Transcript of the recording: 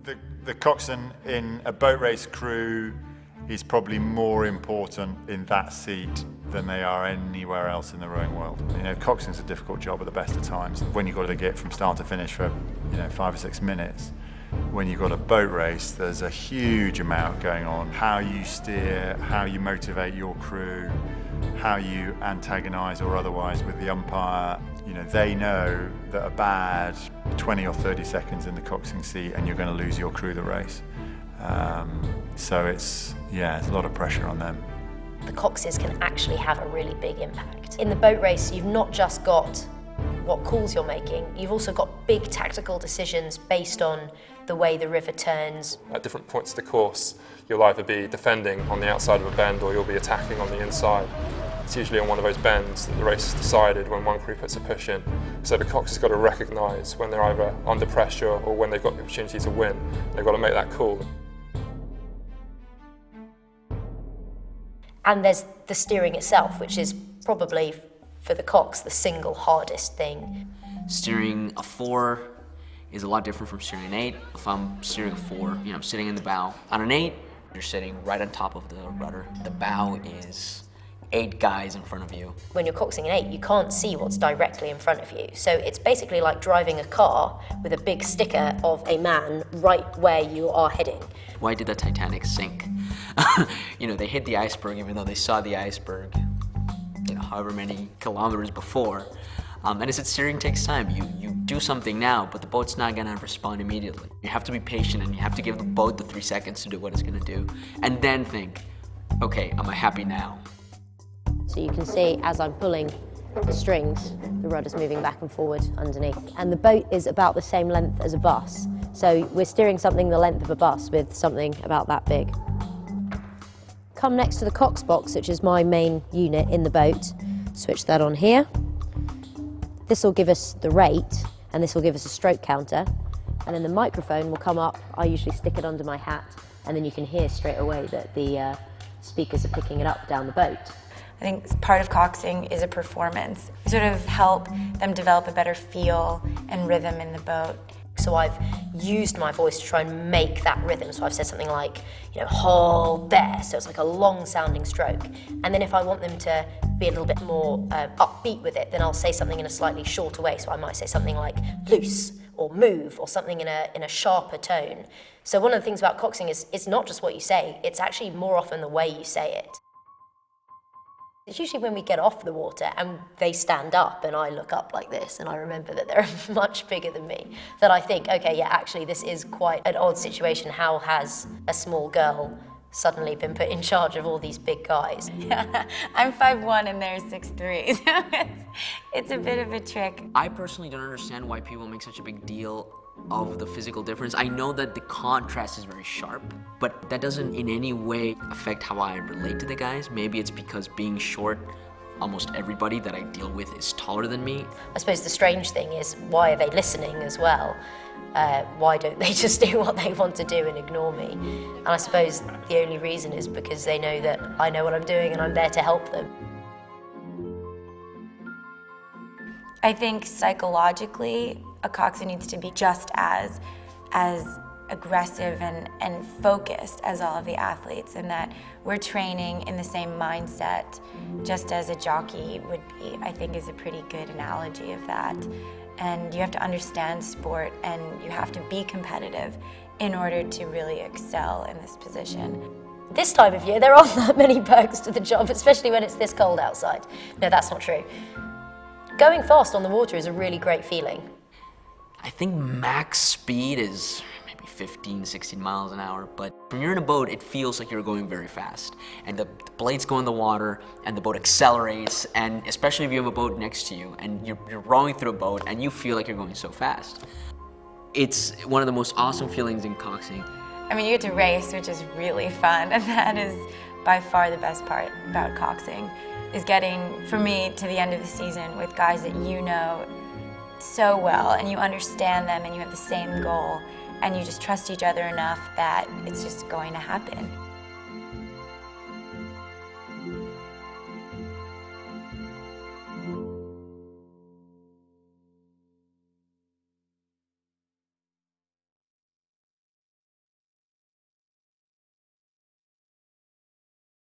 The coxswain in a boat race crew is probably more important in that seat than they are anywhere else in the rowing world. You know, coxswain's a difficult job at the best of times. When you've got to get from start to finish for 5 or 6 minutes, when you've got a boat race, there's a huge amount going on. How you steer, how you motivate your crew, how you antagonise or otherwise with the umpire. You know, they know that a bad 20 or 30 seconds in the coxing seat and you're going to lose your crew the race. So it's a lot of pressure on them. The coxes can actually have a really big impact. In the boat race, you've not just got what calls you're making, you've also got big tactical decisions based on the way the river turns. At different points of the course, you'll either be defending on the outside of a bend or you'll be attacking on the inside. It's usually on one of those bends that the race is decided when one crew puts a push in. So the cox has got to recognise when they're either under pressure or when they've got the opportunity to win. They've got to make that call. And there's the steering itself, which is probably, for the cox, the single hardest thing. Steering a 4 is a lot different from steering an 8. If I'm steering a 4, I'm sitting in the bow. On an 8, you're sitting right on top of the rudder. The bow is 8 guys in front of you. When you're coxing an 8, you can't see what's directly in front of you. So it's basically like driving a car with a big sticker of a man right where you are heading. Why did the Titanic sink? They hit the iceberg even though they saw the iceberg, however many kilometers before. And as steering takes time. You do something now, but the boat's not gonna respond immediately. You have to be patient and you have to give the boat the 3 seconds to do what it's gonna do. And then think, okay, am I happy now? So you can see as I'm pulling the strings, the rudder's moving back and forward underneath. And the boat is about the same length as a bus. So we're steering something the length of a bus with something about that big. Come next to the cox box, which is my main unit in the boat. Switch that on here. This will give us the rate, and this will give us a stroke counter. And then the microphone will come up. I usually stick it under my hat, and then you can hear straight away that the speakers are picking it up down the boat. I think part of coxing is a performance. Sort of help them develop a better feel and rhythm in the boat. So I've used my voice to try and make that rhythm. So I've said something like, hold there. So it's like a long sounding stroke. And then if I want them to be a little bit more upbeat with it, then I'll say something in a slightly shorter way. So I might say something like loose or move or something in a sharper tone. So one of the things about coxing is it's not just what you say, it's actually more often the way you say it. It's usually when we get off the water and they stand up and I look up like this and I remember that they're much bigger than me, that I think, okay, yeah, actually this is quite an odd situation. How has a small girl suddenly been put in charge of all these big guys? Yeah, I'm 5'1" and they're 6'3", so it's a bit of a trick. I personally don't understand why people make such a big deal of the physical difference. I know that the contrast is very sharp, but that doesn't in any way affect how I relate to the guys. Maybe it's because being short, almost everybody that I deal with is taller than me. I suppose the strange thing is, why are they listening as well? Why don't they just do what they want to do and ignore me? And I suppose the only reason is because they know that I know what I'm doing and I'm there to help them. I think psychologically, a coxswain needs to be just as aggressive and focused as all of the athletes, and that we're training in the same mindset, just as a jockey would be, I think is a pretty good analogy of that. And you have to understand sport and you have to be competitive in order to really excel in this position. This time of year, there aren't that many perks to the job, especially when it's this cold outside. No, that's not true. Going fast on the water is a really great feeling. I think max speed is maybe 15, 16 miles an hour, but when you're in a boat, it feels like you're going very fast. And the blades go in the water, and the boat accelerates, and especially if you have a boat next to you, and you're rowing through a boat, and you feel like you're going so fast. It's one of the most awesome feelings in coxing. I mean, you get to race, which is really fun, and that is by far the best part about coxing, is getting, for me, to the end of the season with guys that you know so well, and you understand them, and you have the same goal, and you just trust each other enough that it's just going to happen.